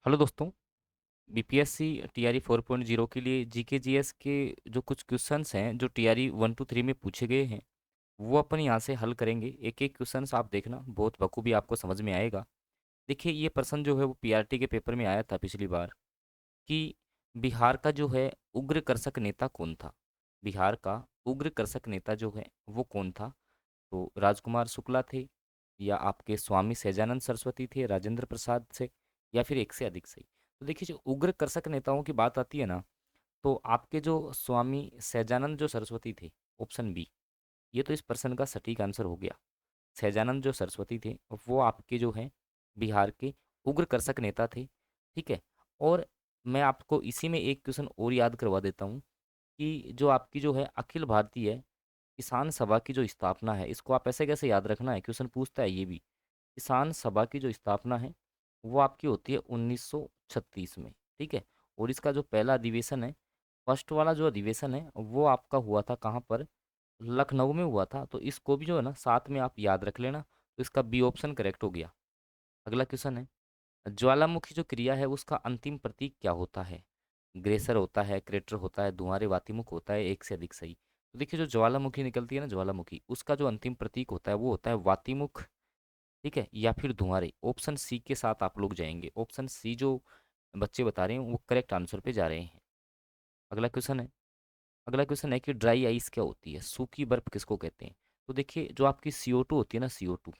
Hello दोस्तों। BPSC TRE 4.0 के लिए जीके जीएस के जो कुछ क्वेश्चंस हैं जो टीआरई 1 to 3 में पूछे गए हैं वो अपन यहाँ से हल करेंगे। एक एक क्वेश्चंस आप देखना, बहुत बखूबी आपको समझ में आएगा। देखिए, ये प्रश्न जो है वो पीआरटी के पेपर में आया था पिछली बार कि बिहार का जो है उग्र कर्षक नेता कौन था। बिहार का उग्र कर्षक नेता जो है वो कौन था। तो राजकुमार शुक्ला थे, या आपके स्वामी सहजानंद सरस्वती थे, राजेंद्र प्रसाद से, या फिर एक से अधिक सही। तो देखिए, जो उग्र कर्षक नेताओं की बात आती है ना, तो आपके जो स्वामी सहजानंद जो सरस्वती थे, ऑप्शन बी, ये तो इस प्रश्न का सटीक आंसर हो गया। सहजानंद जो सरस्वती थे वो आपके जो हैं बिहार के उग्र कर्षक नेता थे। ठीक है। और मैं आपको इसी में एक क्वेश्चन और याद करवा देता हूँ कि जो आपकी जो है अखिल भारतीय किसान सभा की जो स्थापना है, इसको आप ऐसे कैसे याद रखना है, क्वेश्चन पूछता है ये भी। किसान सभा की जो स्थापना है वो आपकी होती है 1936 में। ठीक है। और इसका जो पहला अधिवेशन है, फर्स्ट वाला जो अधिवेशन है वो आपका हुआ था कहाँ पर, लखनऊ में हुआ था। तो इसको भी जो है ना साथ में आप याद रख लेना। तो इसका बी ऑप्शन करेक्ट हो गया। अगला क्वेश्चन है, ज्वालामुखी जो क्रिया है उसका अंतिम प्रतीक क्या होता है। ग्रेसर होता है, क्रेटर होता है, धुआंरे वातिमुख होता है, एक से अधिक सही। तो देखिए, जो ज्वालामुखी निकलती है ना, ज्वालामुखी, उसका जो अंतिम प्रतीक होता है वो होता है वातिमुख। ठीक है, या फिर धुआंरे। ऑप्शन सी के साथ आप लोग जाएंगे। ऑप्शन सी जो बच्चे बता रहे हैं वो करेक्ट आंसर पे जा रहे हैं। अगला क्वेश्चन है, अगला क्वेश्चन है कि ड्राई आइस क्या होती है, सूखी बर्फ किसको कहते हैं। तो देखिए, जो आपकी CO2 होती है ना, CO2,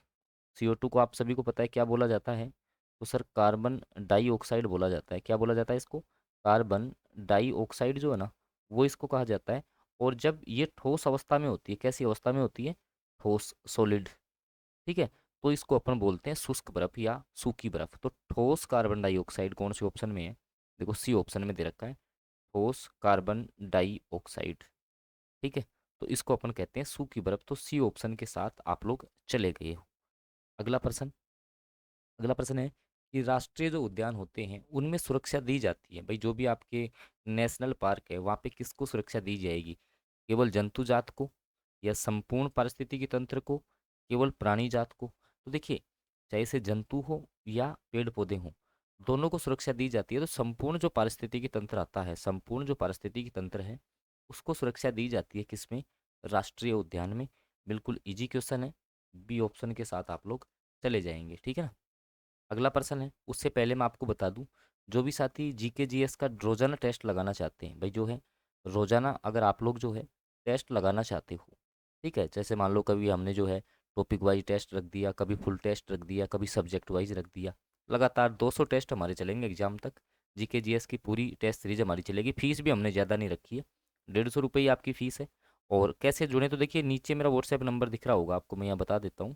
CO2 को आप सभी को पता है क्या बोला जाता है। तो सर, कार्बन डाइऑक्साइड बोला जाता है। क्या बोला जाता है इसको, कार्बन डाइऑक्साइड जो है ना, वो इसको कहा जाता है। और जब ये ठोस अवस्था में होती है, कैसी अवस्था में होती है, ठोस, सॉलिड। ठीक है। तो इसको अपन बोलते हैं शुष्क बर्फ या सूखी बर्फ। तो ठोस कार्बन डाइऑक्साइड कौन से ऑप्शन में है, देखो सी ऑप्शन में दे रखा है, ठोस कार्बन डाइऑक्साइड। ठीक है। तो इसको अपन कहते हैं सूखी बर्फ। तो सी ऑप्शन के साथ आप लोग चले गए हो। अगला प्रश्न, अगला प्रश्न है कि राष्ट्रीय जो उद्यान होते हैं उनमें सुरक्षा दी जाती है भाई, जो भी आपके नेशनल पार्क है वहाँ पे किसको सुरक्षा दी जाएगी, केवल जंतु जात को, या संपूर्ण पारिस्थितिकी तंत्र को, केवल प्राणी जात को। तो देखिए, चाहे से जंतु हो या पेड़ पौधे हों, दोनों को सुरक्षा दी जाती है। तो संपूर्ण जो पारिस्थितिकी तंत्र आता है, संपूर्ण जो पारिस्थितिकी तंत्र है उसको सुरक्षा दी जाती है किसमें, राष्ट्रीय उद्यान में। बिल्कुल इजी क्वेश्चन है, बी ऑप्शन के साथ आप लोग चले जाएंगे। ठीक है ना। अगला प्रश्न है, उससे पहले मैं आपको बता दूं, जो भी साथी जीके जीएस का रोजाना टेस्ट लगाना चाहते हैं भाई, जो है रोजाना अगर आप लोग जो है टेस्ट लगाना चाहते हो, ठीक है, जैसे मान लो कभी हमने जो है टॉपिक वाइज टेस्ट रख दिया, कभी फुल टेस्ट रख दिया, कभी सब्जेक्ट वाइज रख दिया, लगातार 200 टेस्ट हमारे चलेंगे एग्जाम तक। जीके जीएस की पूरी टेस्ट सीरीज हमारी चलेगी। फीस भी हमने ज़्यादा नहीं रखी है, 150 रुपये ही आपकी फ़ीस है। और कैसे जुड़े, तो देखिए नीचे मेरा व्हाट्सएप नंबर दिख रहा होगा आपको, मैं यहाँ बता देता हूँ,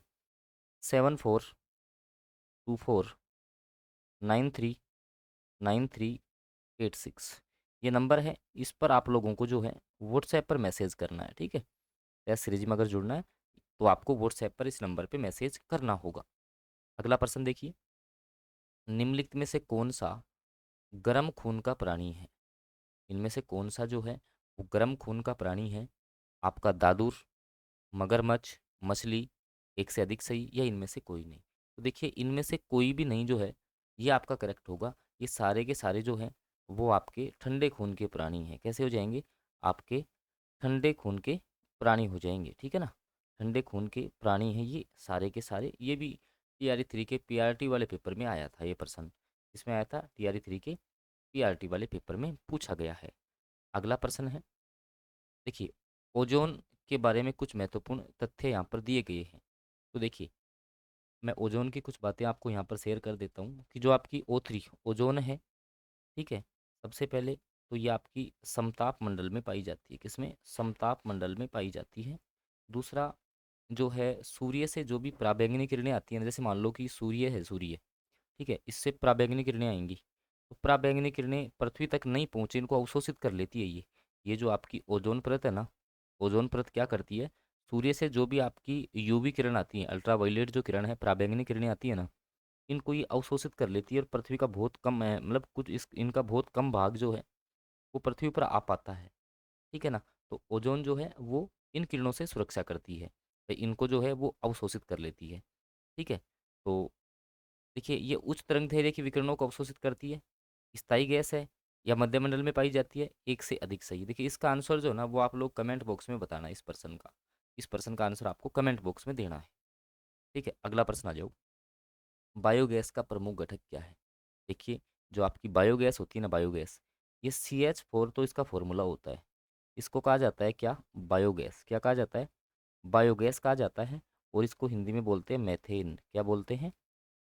7424939386, ये नंबर है। इस पर आप लोगों को जो है व्हाट्सएप पर मैसेज करना है। ठीक है। टेस्ट सीरीज में अगर जुड़ना है तो आपको व्हाट्सएप पर इस नंबर पे मैसेज करना होगा। अगला प्रश्न देखिए, निम्नलिखित में से कौन सा गर्म खून का प्राणी है। इनमें से कौन सा जो है वो गर्म खून का प्राणी है, आपका दादुर, मगरमच्छ, मछली, एक से अधिक सही, या इनमें से कोई नहीं। तो देखिए, इनमें से कोई भी नहीं जो है ये आपका करेक्ट होगा। ये सारे के सारे जो हैं वो आपके ठंडे खून के प्राणी हैं। कैसे हो जाएंगे, आपके ठंडे खून के प्राणी हो जाएंगे। ठीक है ना। ठंडे खून के प्राणी हैं ये सारे के सारे। ये भी TRE 3 के PRT वाले पेपर में आया था ये प्रश्न। इसमें आया था TRE 3 के PRT वाले पेपर में पूछा गया है। अगला प्रश्न है, देखिए, ओजोन के बारे में कुछ महत्वपूर्ण तथ्य यहाँ पर दिए गए हैं। तो देखिए, मैं ओजोन की कुछ बातें आपको यहाँ पर शेयर कर देता हूँ कि जो आपकी O3 ओजोन है, ठीक है, सबसे पहले तो ये आपकी समताप मंडल में पाई जाती है। किसमें, समताप मंडल में पाई जाती है। दूसरा जो है, सूर्य से जो भी पराबैंगनी किरणें आती हैं, जैसे मान लो कि सूर्य है, सूर्य, ठीक है, इससे पराबैंगनी किरणें आएंगी, तो पराबैंगनी किरणें पृथ्वी तक नहीं पहुँचे, इनको अवशोषित कर लेती है ये जो आपकी ओजोन परत है ना, ओजोन परत क्या करती है, सूर्य से जो भी आपकी UV किरण आती है, अल्ट्रावायलेट जो किरण है, पराबैंगनी किरणें आती है ना, इनको ये अवशोषित कर लेती है। और पृथ्वी का बहुत कम है, मतलब कुछ इस इनका बहुत कम भाग जो है वो पृथ्वी पर आ पाता है। ठीक है ना। तो ओजोन जो है वो इन किरणों से सुरक्षा करती है, तो इनको जो है वो अवशोषित कर लेती है। ठीक है। तो देखिए ये उच्च तरंग दैर्ध्य की विकिरणों को अवशोषित करती है, स्थायी गैस है या मध्यमंडल में पाई जाती है, एक से अधिक सही। देखिए इसका आंसर जो है ना वो आप लोग कमेंट बॉक्स में बताना है, इस पर्सन का आंसर आपको कमेंट बॉक्स में देना है। ठीक है, अगला प्रश्न आ जाओ। बायोगैस का प्रमुख घटक क्या है? देखिए जो आपकी बायोगैस होती है ना, बायोगैस, ये CH4 तो इसका फॉर्मूला होता है। इसको कहा जाता है क्या? बायोगैस। क्या कहा जाता है? बायोगैस कहा जाता है। और इसको हिंदी में बोलते हैं मैथेन। क्या बोलते हैं?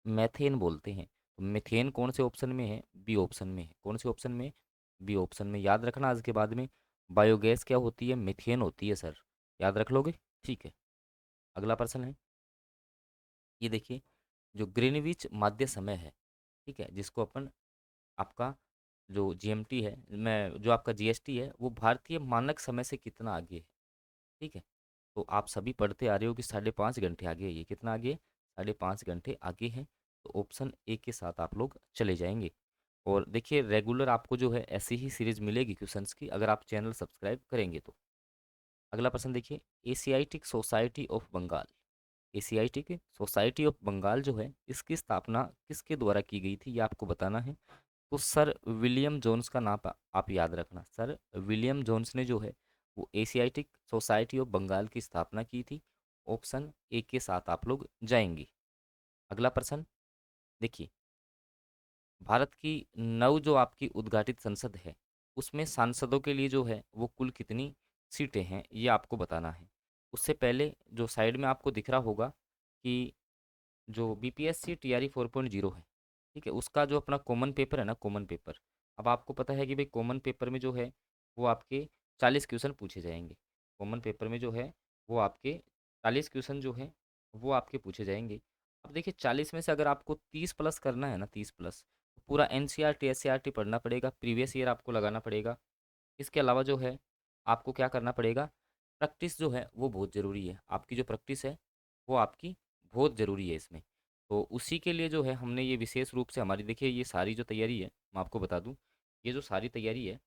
मैथेन बोलते हैं। तो मीथेन कौन से ऑप्शन में है? बी ऑप्शन में है। कौन से ऑप्शन में? बी ऑप्शन में। याद रखना आज के बाद में, बायोगैस क्या होती है? मीथेन होती है सर। याद रख लोगे? ठीक है, अगला प्रश्न है, ये देखिए, जो ग्रीनविच माध्य समय है, ठीक है, जिसको अपन, आपका जो GMT है, मैं जो आपका GST है, वो भारतीय मानक समय से कितना आगे है? ठीक है, तो आप सभी पढ़ते आ रहे हो कि 5.5 घंटे आगे है। ये कितना आगे है? 5.5 घंटे आगे है। तो ऑप्शन ए के साथ आप लोग चले जाएंगे। और देखिए रेगुलर आपको जो है ऐसी ही सीरीज मिलेगी क्वेश्चंस की, अगर आप चैनल सब्सक्राइब करेंगे तो। अगला प्रश्न देखिए, Asiatic Society of Bengal, Asiatic Society of Bengal जो है, इसकी स्थापना किसके द्वारा की गई थी? ये आपको बताना है। तो सर विलियम जोन्स का नाम आप याद रखना। सर विलियम जोन्स ने जो है वो एशियाटिक सोसाइटी ऑफ बंगाल की स्थापना की थी। ऑप्शन ए के साथ आप लोग जाएंगे। अगला प्रश्न देखिए, भारत की नव जो आपकी उद्घाटित संसद है, उसमें सांसदों के लिए जो है वो कुल कितनी सीटें हैं, ये आपको बताना है। उससे पहले जो साइड में आपको दिख रहा होगा कि जो BPSC TRE 4.0 है, ठीक है, उसका जो अपना कॉमन पेपर है ना, कॉमन पेपर, अब आपको पता है कि भाई कॉमन पेपर में जो है वो आपके 40 क्वेश्चन पूछे जाएंगे। कॉमन पेपर में जो है वो आपके 40 क्वेश्चन जो है वो आपके पूछे जाएंगे। अब देखिए 40 में से अगर आपको 30 प्लस करना है ना, 30 प्लस, तो पूरा NCERT SCERT पढ़ना पड़ेगा, प्रीवियस ईयर आपको लगाना पड़ेगा। इसके अलावा जो है आपको क्या करना पड़ेगा? प्रैक्टिस जो है वो बहुत ज़रूरी है। आपकी जो प्रैक्टिस है वो आपकी बहुत ज़रूरी है इसमें। तो उसी के लिए जो है हमने ये विशेष रूप से, हमारी देखिए ये सारी जो तैयारी है, मैं आपको बता दूं, ये जो सारी तैयारी है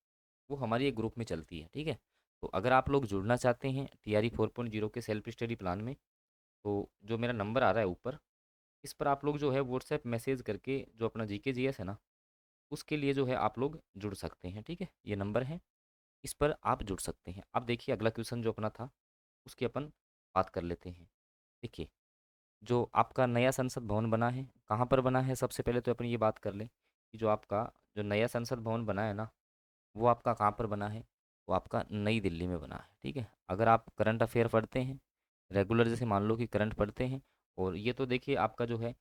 वो हमारी एक ग्रुप में चलती है। ठीक है, तो अगर आप लोग जुड़ना चाहते हैं TRE 4.0 के सेल्फ स्टडी प्लान में, तो जो मेरा नंबर आ रहा है ऊपर, इस पर आप लोग जो है व्हाट्सएप मैसेज करके जो अपना GK GS है ना, उसके लिए जो है आप लोग जुड़ सकते हैं। ठीक है, ये नंबर है, इस पर आप जुड़ सकते हैं। अब देखिए अगला क्वेश्चन जो अपना था उसकी अपन बात कर लेते हैं। देखिए जो आपका नया संसद भवन बना है, कहाँ पर बना है? सबसे पहले तो अपन ये बात कर लें कि जो आपका जो नया संसद भवन बना है ना, वो आपका कहाँ पर बना है? वो आपका नई दिल्ली में बना है। ठीक है, अगर आप करंट अफेयर पढ़ते हैं रेगुलर, जैसे मान लो कि करंट पढ़ते हैं, और ये तो देखिए आपका जो है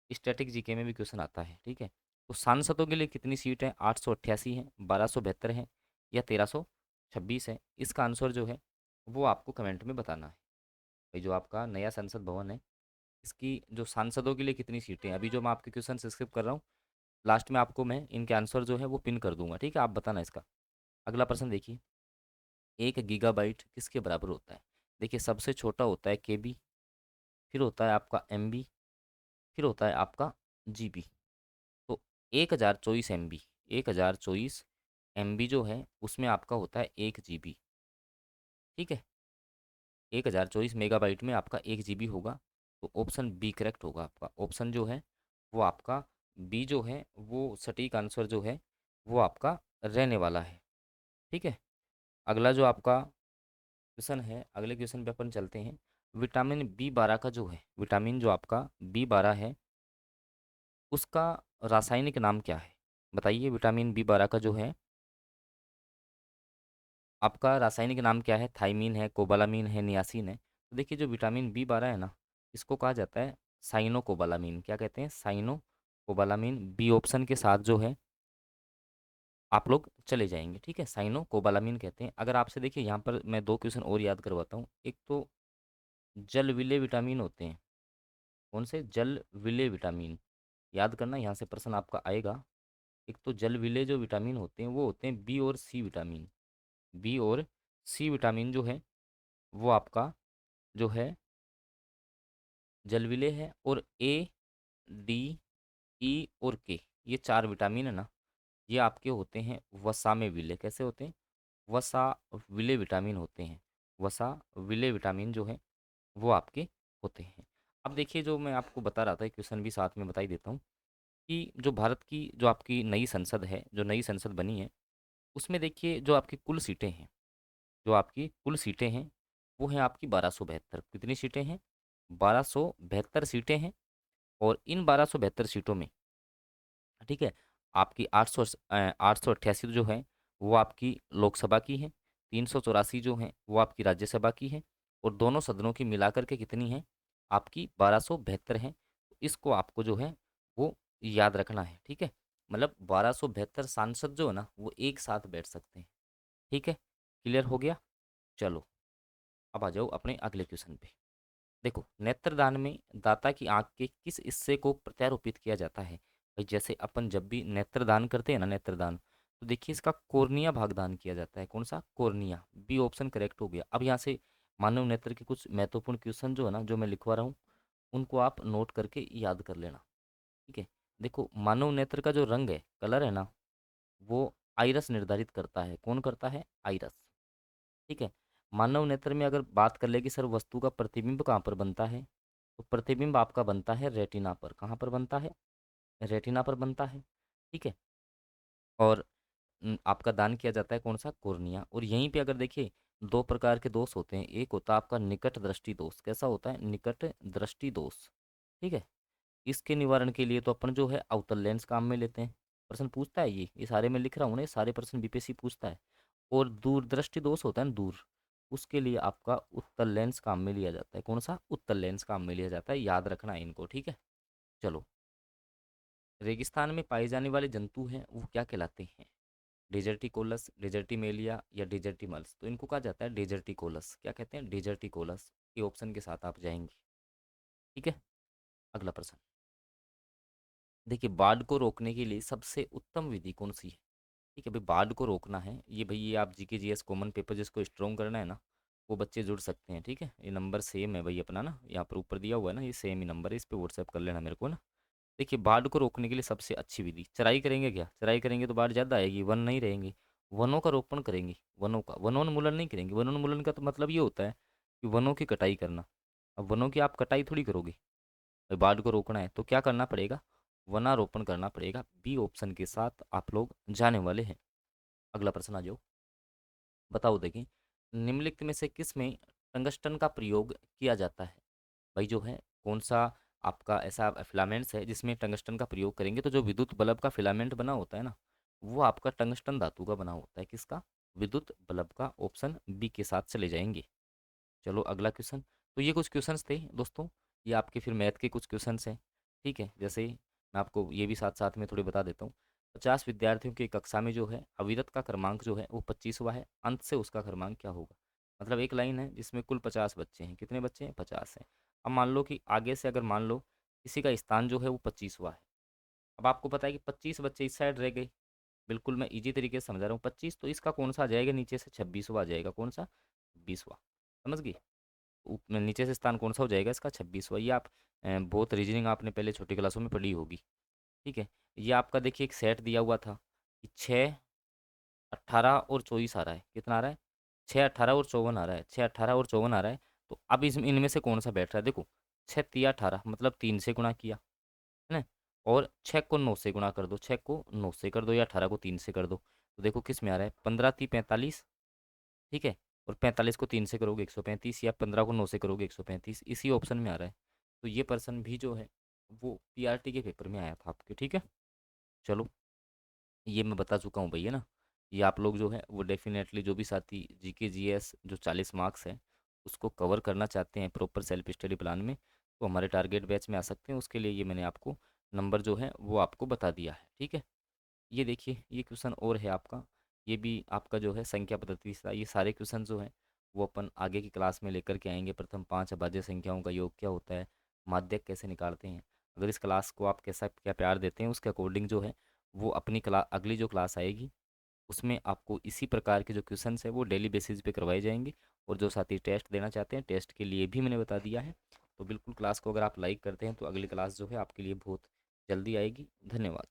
स्टैटिक GK में भी क्वेश्चन आता है। ठीक है, तो सांसदों के लिए कितनी सीट है? 888 है, 1272 है, या 1326 है? इसका आंसर जो है वो आपको कमेंट में बताना है। भाई जो आपका नया संसद भवन है, इसकी जो सांसदों के लिए कितनी सीटें हैं? अभी जो मैं आपके क्वेश्चन स्किप कर रहा हूँ, लास्ट में आपको मैं इनके आंसर जो है वो पिन कर दूंगा। ठीक है, आप बताना इसका। अगला प्रश्न देखिए, 1 गीगाबाइट किसके बराबर होता है? देखिए सबसे छोटा होता है KB, फिर होता है आपका MB, फिर होता है आपका GB। तो 1024 MB, 1024 MB जो है उसमें आपका होता है 1 GB। ठीक है, 1024 मेगाबाइट में आपका 1 GB होगा। तो ऑप्शन बी करेक्ट होगा आपका। ऑप्शन जो है वो आपका बी जो है वो सटीक आंसर जो है वो आपका रहने वाला है। ठीक है, अगला जो आपका क्वेश्चन है, अगले क्वेश्चन पे अपन चलते हैं। विटामिन B12 का जो है, विटामिन जो आपका B12 है, उसका रासायनिक नाम क्या है? बताइए, विटामिन B12 का जो है आपका रासायनिक नाम क्या है? थाइमीन है, कोबालामीन है, नियासिन है? तो देखिए जो विटामिन B12 है ना, इसको कहा जाता है साइनो कोबालामीन। क्या कहते हैं? साइनो कोबालामीन। बी ऑप्शन के साथ जो है आप लोग चले जाएंगे। ठीक है, साइनो कोबालामीन कहते हैं। अगर आपसे देखिए यहाँ पर मैं दो क्वेश्चन और याद करवाता हूँ। एक तो जल विलेय विटामिन होते हैं, कौन से? जल विलेय विटामिन। याद करना, यहाँ से प्रश्न आपका आएगा। एक तो जल विलेय जो विटामिन होते हैं वो होते हैं B और C विटामिन। B और C विटामिन जो है वो आपका जो है जल विलेय है। और A, D, E और K, ये चार विटामिन है ना, ये आपके होते हैं वसा में विलेय। कैसे होते हैं? वसा विलेय विटामिन होते हैं। वसा विलेय विटामिन जो है वो आपके होते हैं। अब देखिए जो मैं आपको बता रहा था, क्वेश्चन भी साथ में बता ही देता हूँ। कि जो भारत की जो आपकी नई संसद है, जो नई संसद बनी है, उसमें देखिए जो आपकी कुल सीटें हैं, जो आपकी कुल सीटें हैं, वो हैं आपकी 1272। कितनी सीटें हैं? 1272 सीटें हैं। और इन 1272 सीटों में, ठीक है, आपकी 888 जो है वो आपकी लोकसभा की है, 384 जो हैं वो आपकी राज्यसभा की है, और दोनों सदनों की मिलाकर के कितनी है? आपकी 1272 हैं। इसको आपको जो है वो याद रखना है, ठीक है। मतलब 1272 सांसद जो है ना वो एक साथ बैठ सकते हैं, ठीक है। क्लियर हो गया? चलो, अब आ जाओ अपने अगले क्वेश्चन पे। देखो, नेत्रदान में दाता की आंख के किस हिस्से को प्रत्यारोपित किया जाता है? भाई जैसे अपन जब भी नेत्रदान करते हैं ना, नेत्रदान, तो देखिए इसका कोर्निया भागदान किया जाता है। कौन सा? कोर्निया। बी ऑप्शन करेक्ट हो गया। अब यहाँ से मानव नेत्र के कुछ महत्वपूर्ण क्वेश्चन जो है ना, जो मैं लिखवा रहा हूँ, उनको आप नोट करके याद कर लेना, ठीक है। देखो, मानव नेत्र का जो रंग है, कलर है ना, वो आइरस निर्धारित करता है। कौन करता है? आइरस, ठीक है। मानव नेत्र में अगर बात कर ले कि सर वस्तु का प्रतिबिंब कहाँ पर बनता है, तो प्रतिबिंब आपका बनता है रेटिना पर। कहाँ पर बनता है? रेटिना पर बनता है, ठीक है। और आपका दान किया जाता है कौन सा? कोर्निया। और यहीं पे अगर देखिए, दो प्रकार के दोष होते हैं। एक होता है आपका निकट दृष्टि दोष। कैसा होता है? निकट दृष्टि दोष, ठीक है। इसके निवारण के लिए तो अपन जो है अवतल लेंस काम में लेते हैं। प्रश्न पूछता है ये सारे मैं लिख रहा हूँ ना, ये सारे प्रश्न बीपीएससी पूछता है। और दूरदृष्टि दोष होता है ना, दूर, उसके लिए आपका उत्तल लेंस काम में लिया जाता है। कौन सा? उत्तल लेंस काम में लिया जाता है। याद रखना है इनको, ठीक है। चलो, रेगिस्तान में पाए जाने वाले जंतु हैं वो क्या कहलाते हैं? डेजर्टिकोलस, डेजर्टिमेलिया या डेजर्टिमल्स। तो इनको कहा जाता है डेजर्टिकोलस। क्या कहते हैं? डेजर्टिकोलस। ये ऑप्शन के साथ आप जाएंगे, ठीक है। अगला प्रश्न, देखिए, बाढ़ को रोकने के लिए सबसे उत्तम विधि कौन सी है? ठीक है भाई, बाढ़ को रोकना है ये भाई, ये आप जीके जीएस कॉमन पेपर जिसको स्ट्रॉन्ग करना है ना, वो बच्चे जुड़ सकते हैं, ठीक है। ये नंबर सेम है भाई अपना ना, यहाँ पर ऊपर दिया हुआ है ना, ये सेम ही नंबर है, इस पर व्हाट्सएप कर लेना मेरे को ना। देखिए, बाढ़ को रोकने के लिए सबसे अच्छी विधि, चराई करेंगे। क्या चराई करेंगे तो बाढ़ ज़्यादा आएगी, वन नहीं रहेंगे। वनों का रोपण करेंगे, वनों का, वनोन्मूलन नहीं करेंगे। वनोन्मूलन का तो मतलब ये होता है कि वनों की कटाई करना। अब वनों की आप कटाई थोड़ी करोगे। बाढ़ को रोकना है तो क्या करना पड़ेगा? वनारोपण करना पड़ेगा। बी ऑप्शन के साथ आप लोग जाने वाले हैं। अगला प्रश्न आ जाओ, बताओ। देखिए, निम्नलिखित में से किस में टंगस्टन का प्रयोग किया जाता है? भाई जो है कौन सा आपका ऐसा फिलामेंट्स है जिसमें टंगस्टन का प्रयोग करेंगे? तो जो विद्युत बल्ब का फिलामेंट बना होता है ना, वो आपका टंगस्टन धातु का बना होता है। किसका? विद्युत बल्ब का। ऑप्शन बी के साथ चले जाएंगे। चलो, अगला क्वेश्चन। तो ये कुछ क्वेश्चंस थे दोस्तों, ये आपके फिर मैथ के कुछ क्वेश्चंस हैं, ठीक है। जैसे मैं आपको ये भी साथ साथ में थोड़ी बता देता हूँ। 50 विद्यार्थियों की कक्षा में जो है अविरत का क्रमांक जो है वो 25वां है। अंत से उसका क्रमांक क्या होगा? मतलब एक लाइन है जिसमें कुल 50 बच्चे हैं। कितने बच्चे हैं? 50 हैं। अब मान लो कि आगे से अगर मान लो किसी का स्थान जो है वो 25वां है। अब आपको पता है कि 25 बच्चे इस साइड रह गए। बिल्कुल मैं इजी तरीके से समझा रहा हूँ। 25 तो इसका कौन सा आ जाएगा? नीचे से 26वां आ जाएगा। कौन सा? 20वां। समझ गए? नीचे से स्थान कौन सा हो जाएगा इसका? 26वां। ये आप बहुत रीजनिंग आपने पहले छोटी क्लासों में पढ़ी होगी, ठीक है। ये आपका देखिए एक सेट दिया हुआ था कि 6, 18 और 24 आ रहा है। कितना आ रहा है? 6, 18 और 54 आ रहा है। 6, 18 और 54 आ रहा है। तो अब इस इनमें से कौन सा बैठ रहा है? देखो, 6 तिया 18 मतलब 3 से गुणा किया है ना, और 6 को 9 से गुणा कर दो। 6 को 9 से कर दो या 18 को 3 से कर दो। तो देखो किस में आ रहा है? 15 ती 45, ठीक है। और 45 को 3 से करोगे 135, या 15 को 9 से करोगे 135। इसी ऑप्शन में आ रहा है। तो ये पर्सन भी जो है वो पीआरटी के पेपर में आया था आपके, ठीक है। चलो, ये मैं बता चुका हूँ भैया ना। ये आप लोग जो है वो डेफिनेटली, जो भी साथी जीके जीएस जो 40 मार्क्स है उसको कवर करना चाहते हैं प्रॉपर सेल्फ स्टडी प्लान में, तो हमारे टारगेट बैच में आ सकते हैं। उसके लिए ये मैंने आपको नंबर जो है वो आपको बता दिया है, ठीक है। ये देखिए, ये क्वेश्चन और है आपका। ये भी आपका जो है संख्या पद्धति सा, ये सारे क्वेश्चन जो हैं वो अपन आगे की क्लास में लेकर के आएंगे। प्रथम 5 अभाज्य संख्याओं का योग क्या होता है, माध्यक कैसे निकालते हैं। अगर इस क्लास को आप कैसा क्या प्यार देते हैं उसके अकॉर्डिंग जो है वो अपनी क्लास, अगली जो क्लास आएगी उसमें आपको इसी प्रकार के जो क्वेश्चंस है वो डेली बेसिस पे करवाए जाएंगे। और जो साथी टेस्ट देना चाहते हैं, टेस्ट के लिए भी मैंने बता दिया है। तो बिल्कुल क्लास को अगर आप लाइक करते हैं तो अगली क्लास जो है आपके लिए बहुत जल्दी आएगी। धन्यवाद।